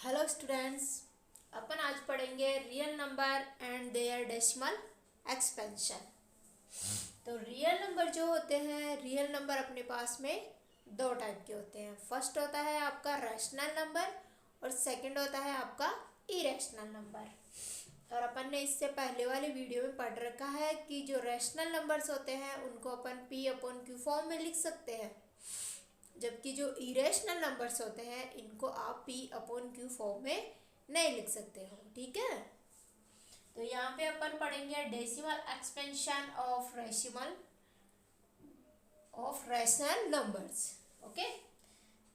Hello students, अपन आज पढ़ेंगे real number and their decimal expansion. तो रियल नंबर जो होते हैं, रियल नंबर अपने पास में दो टाइप के होते हैं। फर्स्ट होता है आपका रैशनल नंबर और सेकंड होता है आपका इरेशनल नंबर। और अपन ने इससे पहले वाले वीडियो में पढ़ रखा है कि जो रैशनल नंबर्स होते हैं उनको अपन पी अपॉन क्यू फॉर्म में लिख सकते हैं, जबकि जो इरेशनल नंबर्स होते हैं इनको आप पी अपॉन क्यू फॉर्म में नहीं लिख सकते हो। ठीक है, तो यहाँ पे अपन पढ़ेंगे decimal expansion of rational numbers. Okay,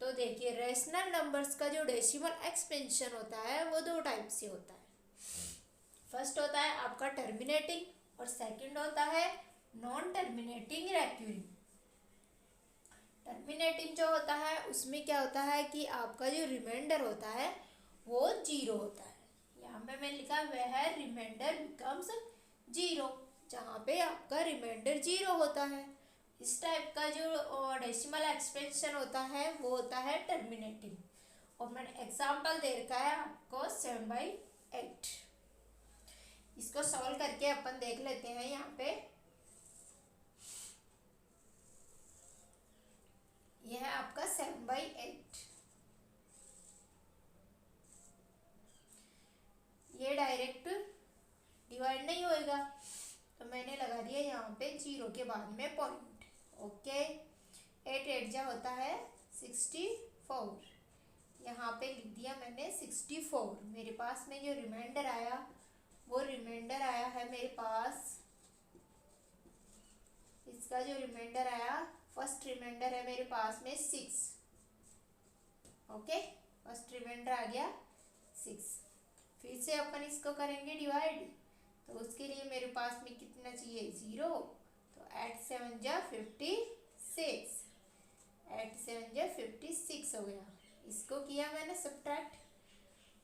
तो देखिए रैशनल नंबर्स का जो डेसिमल एक्सपेंशन होता है वो दो टाइप से होता है। फर्स्ट होता है आपका टर्मिनेटिंग और सेकंड होता है नॉन टर्मिनेटिंग रेक्यूरिंग। टर्मिनेटिंग जो होता है उसमें क्या होता है कि आपका जो रिमाइंडर होता है वो जीरो होता है। यहाँ पे मैं लिखा वह रिमाइंडर बिकम्स जीरो, जहाँ पे आपका रिमाइंडर जीरो होता है। इस टाइप का जो डेसिमल एक्सपेंशन होता है वो होता है टर्मिनेटिंग। और मैंने एग्जांपल दे रखा है आपको 7/8। इसको सॉल्व करके अपन देख लेते हैं। यहाँ पे यह है आपका 7/8। ये डायरेक्ट डिवाइड नहीं होएगा, तो मैंने लगा दिया यहाँ पे जीरो के बाद में पॉइंट। ओके, 8 जा होता है 64। यहाँ पे लिख दिया मैंने 64। मेरे पास में जो रिमाइंडर आया वो रिमाइंडर आया है मेरे पास, इसका जो रिमाइंडर आया फर्स्ट रिमाइंडर है मेरे पास में 6। ओके, फर्स्ट रिमाइंडर आ गया 6। फिर से अपन इसको करेंगे डिवाइड, तो उसके लिए मेरे पास में कितना चाहिए 0। तो 8 7 जा 56, 8 7 जा 56 हो गया। इसको किया मैंने सब्ट्रैक्ट,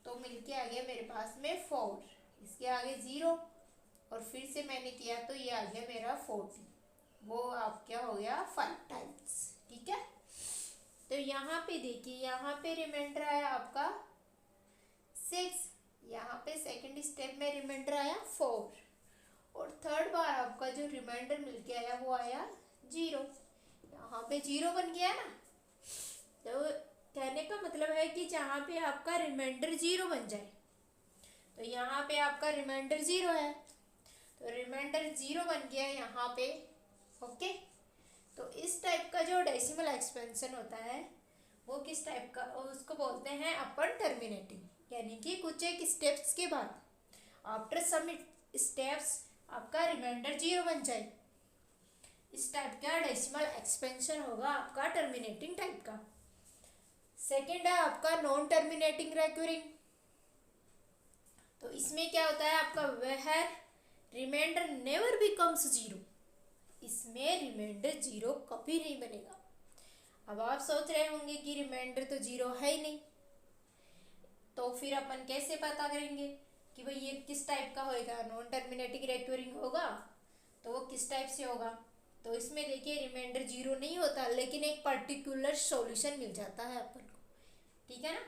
तो मिलके आ गया मेरे पास में 4। इसके आगे 0 और फिर से मैंने किया तो ये आ गया मेरा 40। वो आप क्या हो गया 5 टाइम्स। ठीक है, तो यहाँ पे देखिए, यहाँ पे रिमाइंडर आया आपका 6, यहाँ पे सेकंड स्टेप में रिमाइंडर आया 4 और थर्ड बार आपका जो रिमाइंडर मिलके आया वो आया 0। यहाँ पे 0 बन गया ना, तो कहने का मतलब है कि जहाँ पे आपका रिमाइंडर 0 बन जाए, तो यहाँ पे आपका रिमाइंडर 0 है, तो रिमाइंडर 0 बन गया यहाँ पे। ओके, तो इस टाइप का जो डेसिमल एक्सपेंशन होता है वो किस टाइप का, उसको बोलते हैं अपन टर्मिनेटिंग, यानी कि कुछ एक स्टेप्स के बाद आफ्टर सम स्टेप्स आपका रिमाइंडर 0 बन जाए। इस टाइप का डेसिमल एक्सपेंशन होगा आपका टर्मिनेटिंग टाइप का। सेकंड है आपका नॉन टर्मिनेटिंग रेक्यूरिंग। तो इसमें क्या होता है आपका वह रिमाइंडर नेवर बिकम्स 0। इसमें रिमाइंडर 0 कभी नहीं बनेगा। अब आप सोच रहे होंगे कि रिमाइंडर तो 0 है ही नहीं, तो फिर अपन कैसे पता करेंगे कि भाई ये किस टाइप का होएगा। नॉन टर्मिनेटिंग रेक्यूरिंग होगा तो वो किस टाइप से होगा। तो इसमें देखिए रिमाइंडर 0 नहीं होता, लेकिन एक पर्टिकुलर सॉल्यूशन मिल जाता है अपन को। ठीक है ना,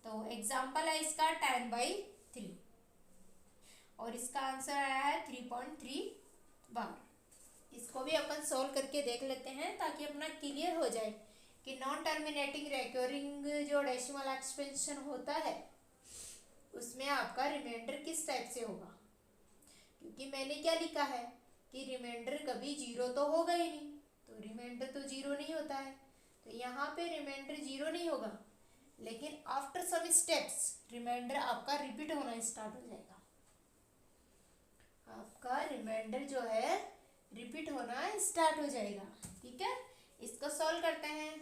तो एग्जांपल है इसका 10/3 और इसका आंसर आया है 3.3 बार। इसको भी अपन सोल्व करके देख लेते हैं ताकि अपना क्लियर हो जाए कि नॉन टर्मिनेटिंग रेक्यूरिंग जो डेसिमल एक्सपेंशन होता है उसमें आपका रिमाइंडर किस टाइप से होगा। क्योंकि मैंने क्या लिखा है कि रिमाइंडर कभी 0 तो होगा ही नहीं, तो रिमाइंडर तो 0 नहीं होता है, तो यहाँ पे रिमाइंडर 0 नहीं होगा, लेकिन आफ्टर सम स्टेप्स रिमाइंडर आपका रिपीट होना स्टार्ट हो जाएगा। आपका रिमाइंडर जो है रिपीट होना स्टार्ट हो जाएगा। ठीक है, इसको सॉल्व करते हैं।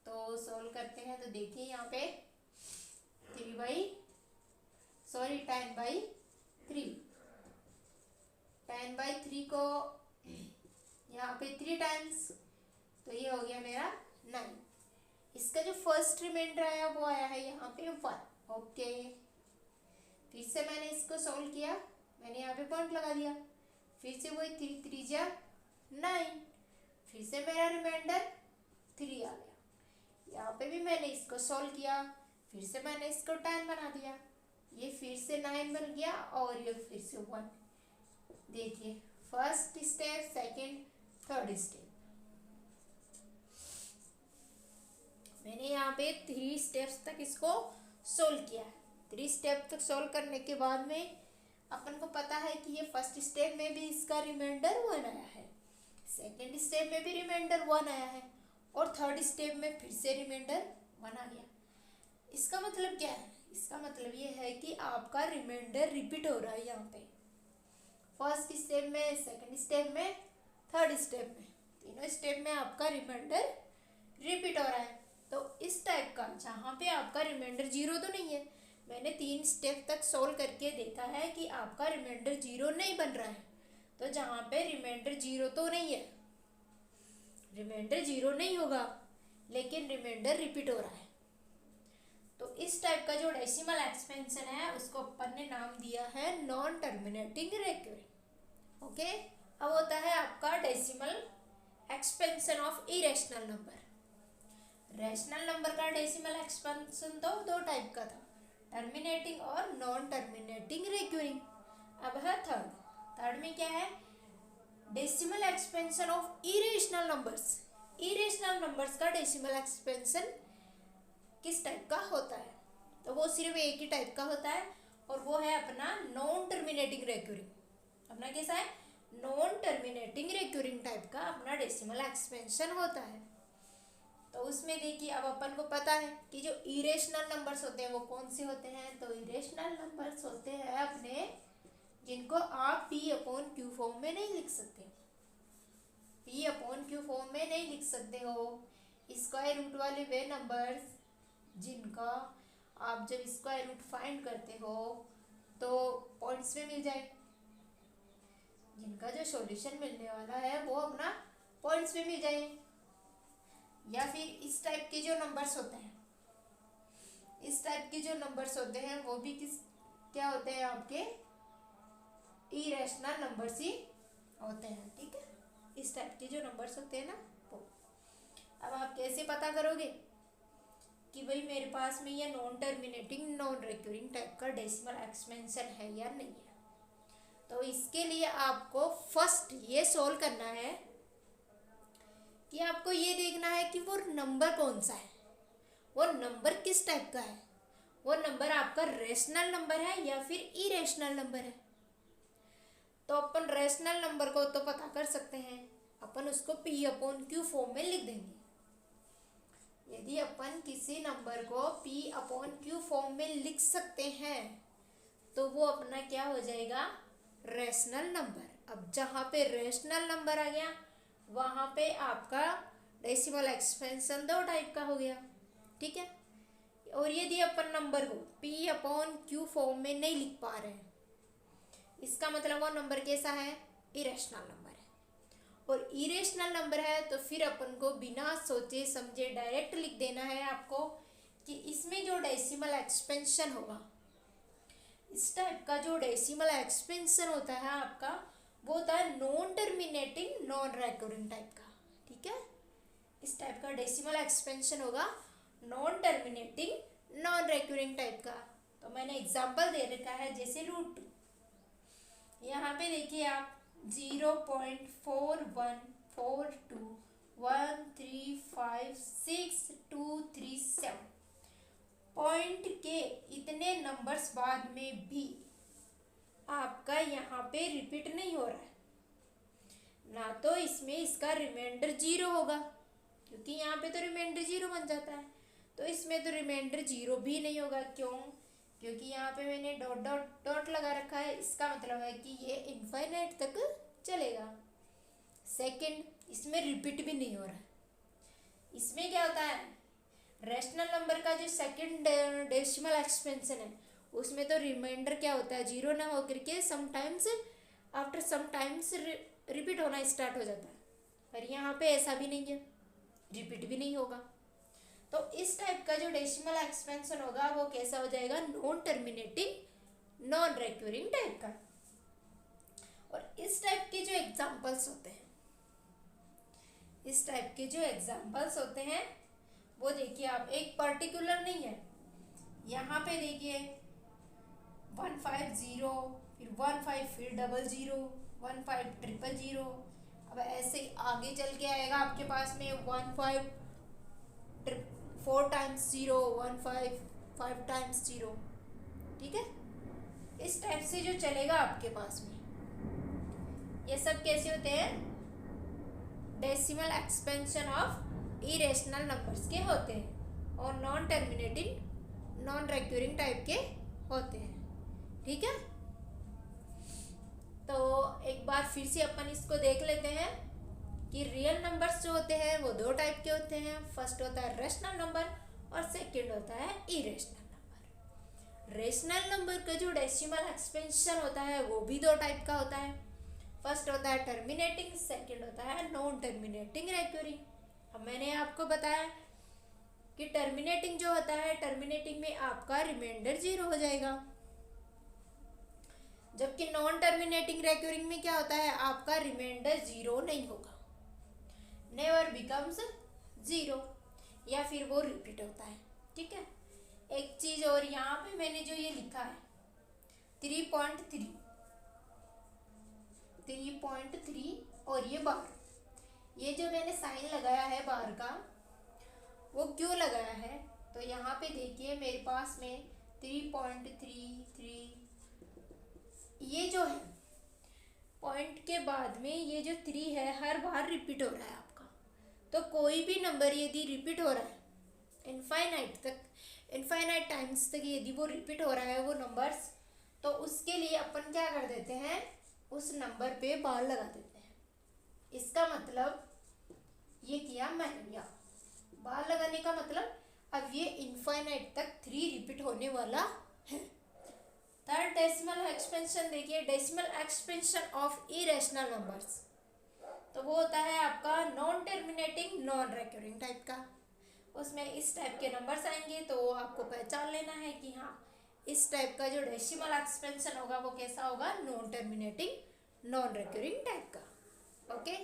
तो सॉल्व करते हैं तो देखिए यहाँ पे 10/3 10/3 को यहाँ पे 3 टाइम्स, तो ये हो गया मेरा 9। इसका जो फर्स्ट रिमाइंडर आया वो आया है यहाँ पे 1। ओके, फिर से मैंने इसको सॉल्व किया, मैंने यहाँ पे पॉइंट लगा दिया, फिर से वही 3 3 जा 9, फिर से मेरा रिमाइंडर 3 आ गया। यहाँ पे भी मैंने इसको सॉल्व किया, फिर से मैंने इसको 10 बना दिया, ये फिर से 9 बन गया और ये फिर से 1। देखिए first step, second, third step. मैंने यहाँ पे 3 स्टेप्स तक इसको सोल्व किया है। 3 स्टेप तक सोल्व करने के बाद में अपन को पता है कि ये फर्स्ट स्टेप में भी इसका रिमाइंडर 1 आया है, सेकंड स्टेप में भी रिमाइंडर 1 आया है और थर्ड स्टेप में फिर से रिमाइंडर 1 आ गया। इसका मतलब क्या है? इसका मतलब ये है कि आपका रिमाइंडर रिपीट हो रहा है यहाँ पे, फर्स्ट स्टेप में, सेकंड स्टेप में, थर्ड स्टेप में, तीनों स्टेप में आपका रिमाइंडर रिपीट हो रहा है। तो इस टाइप का जहाँ पे आपका रिमाइंडर 0 तो नहीं है, मैंने 3 स्टेप तक सोल्व करके देखा है कि आपका रिमाइंडर 0 नहीं बन रहा है। तो जहाँ पे रिमाइंडर 0 तो नहीं है, रिमाइंडर 0 नहीं होगा, लेकिन रिमाइंडर रिपीट हो रहा है। तो इस टाइप का जो डेसिमल एक्सपेंशन है उसको अपन ने नाम दिया है नॉन टर्मिनेटिंग रेक्यूरिंग। ओके, अब होता है आपका decimal expansion of irrational number. Rational number का डेसिमल एक्सपेंशन तो 2 टाइप का था, टर्मिनेटिंग और नॉन टर्मिनेटिंग रेक्यूरिंग। अब है थर्ड में क्या है? Decimal expansion of irrational numbers. Irrational numbers का डेसिमल एक्सपेंशन किस टाइप का होता है? तो वो सिर्फ एक ही टाइप का होता है और वो है अपना नॉन टर्मिनेटिंग रेक्यूरिंग। अपना कैसा है? नॉन टर्मिनेटिंग रेक्यूरिंग टाइप का अपना डेसिमल एक्सपेंशन होता है। तो उसमें देखिए अब अपन को पता है कि जो इरेशनल नंबर्स होते हैं वो कौन से होते हैं। तो इरेशनल नंबर्स होते हैं अपने जिनको आप P/Q फॉर्म में नहीं लिख सकते। P/Q फॉर्म में नहीं लिख सकते हो। स्क्वायर रूट वाले वे नंबर्स जिनका आप जब स्क्वायर रूट फाइंड करते हो तो पॉइंट्स में मिल जाए, जिनका जो सॉल्यूशन मिलने वाला है वो अपना पॉइंट्स में मिल जाए। या फिर इस टाइप के जो नंबर्स होते हैं, इस टाइप के जो नंबर्स होते हैं वो भी क्या होते हैं? आपके इरेशनल नंबर्स ही होते हैं। ठीक है, इस टाइप के जो नंबर्स होते हैं ना वो। अब आप कैसे पता करोगे कि भाई मेरे पास में ये non terminating non recurring type का डेसिमल एक्सपेंशन है या नहीं है? तो इसके लिए आपको फर्स्ट ये सोल्व करना है कि आपको ये देखना है कि वो नंबर कौन सा है, वो नंबर किस टाइप का है। वो नंबर आपका रेशनल नंबर है या फिर इरेशनल नंबर है। तो अपन रेशनल नंबर को तो पता कर सकते हैं, अपन उसको P/Q फॉर्म में लिख देंगे। यदि अपन किसी नंबर को P/Q फॉर्म में लिख सकते हैं तो वो अपना क्या हो जाएगा? Rational number. अब जहाँ पे रेशनल नंबर आ गया वहाँ पे आपका डेसिमल एक्सपेंशन 2 टाइप का हो गया। ठीक है, और यदि अपन नंबर को P/Q फॉर्म में नहीं लिख पा रहे हैं, इसका मतलब वो नंबर कैसा है? इरेशनल नंबर है। और इरेशनल नंबर है तो फिर अपन को बिना सोचे समझे डायरेक्ट लिख देना है आपको कि इसमें जो डेसिमल एक्सपेंशन होगा, इस टाइप का जो डेसिमल एक्सपेंशन होता है आपका वो होता है non terminating non recurring type का। ठीक है, इस टाइप का डेसिमल एक्सपेंशन होगा non terminating non recurring type का। तो मैंने एग्जांपल दे रखा है जैसे √2। यहाँ पे देखिए आप 0.414213562237 पॉइंट के इतने नंबर्स बाद में भी आपका यहाँ पे रिपीट नहीं हो रहा है ना, तो इसमें इसका रिमाइंडर 0 होगा क्योंकि यहाँ पे तो रिमाइंडर 0 बन जाता है। तो इसमें तो रिमाइंडर 0 भी नहीं होगा। क्यों? क्योंकि यहाँ पे मैंने डॉट डॉट डॉट लगा रखा है। इसका मतलब है कि ये इनफाइनाइट तक चलेगा। सेकंड, इसमें रिपीट भी नहीं हो रहा है। इसमें क्या होता है? रैशनल नंबर का जो सेकंड डेसिमल एक्सपेंशन है उसमें तो रिमाइंडर क्या होता है? 0 ना होकर के समटाइम्स आफ्टर समटाइम्स रिपीट होना स्टार्ट हो जाता है। पर यहाँ पे ऐसा भी नहीं है, रिपीट भी नहीं होगा। तो इस टाइप का जो डेसिमल एक्सपेंशन होगा वो कैसा हो जाएगा? Non terminating non recurring type का। और इस टाइप के जो एग्जांपल्स होते हैं, इस टाइप के जो एग्जांपल्स होते हैं वो देखिए आप, एक पर्टिकुलर नहीं है, यहाँ पे देखिए 150, फिर 15, फिर 00, 15 000। अब ऐसे आगे चल के आएगा आपके पास में 15 4 टाइम्स 0, 15 5 टाइम्स 0। ठीक है, इस टाइप से जो चलेगा आपके पास में, ये सब कैसे होते हैं, decimal expansion of irrational numbers के होते हैं और नॉन टर्मिनेटिंग नॉन रेक्यूरिंग टाइप के होते हैं। ठीक है, तो एक बार फिर से अपन इसको देख लेते हैं कि रियल नंबर्स जो होते हैं वो दो टाइप के होते हैं। फर्स्ट होता है रेशनल नंबर और सेकंड होता है इरेशनल नंबर। रेशनल नंबर का जो डेसिमल एक्सपेंशन होता है वो भी दो टाइप का होता है। फर्स्ट होता है टर्मिनेटिंग, सेकंड होता है नॉन टर्मिनेटिंग रेक्यूरिंग। अब मैंने आपको बताया कि टर्मिनेटिंग जो होता है, टर्मिनेटिंग में आपका रिमाइंडर 0 हो जाएगा, जबकि नॉन टर्मिनेटिंग रेक्यूरिंग में क्या होता है, आपका रिमाइंडर 0 नहीं होगा, नेवर बिकम्स 0, या फिर वो रिपीट होता है। ठीक है, एक चीज और, यहाँ पे मैंने जो ये लिखा है 3.3 और ये बार, ये जो मैंने साइन लगाया है बार का, वो क्यों लगाया है, तो यहाँ पे देखिए मेरे पास में 3.33, ये जो है पॉइंट के बाद में ये जो 3 है हर बार रिपीट हो रहा है आपका। तो कोई भी नंबर यदि रिपीट हो रहा है इनफाइनाइट टाइम्स तक यदि वो रिपीट हो रहा है वो नंबर्स, तो उसके लिए अपन क्या कर देते हैं, उस नंबर पे बार लगा देते हैं। इसका मतलब ये किया मैंने, या बार लगाने का मतलब अब ये इनफाइनाइट तक 3 रिपीट होने वाला है। थर्ड डेसिमल एक्सपेंशन देखिए, decimal expansion of irrational numbers, तो वो होता है आपका नॉन टर्मिनेटिंग नॉन रेक्यूरिंग टाइप का। उसमें इस टाइप के नंबर्स आएंगे तो आपको पहचान लेना है कि हाँ इस टाइप का जो डेसिमल एक्सपेंशन होगा वो कैसा होगा, नॉन टर्मिनेटिंग नॉन रेक्यूरिंग टाइप का। ओके।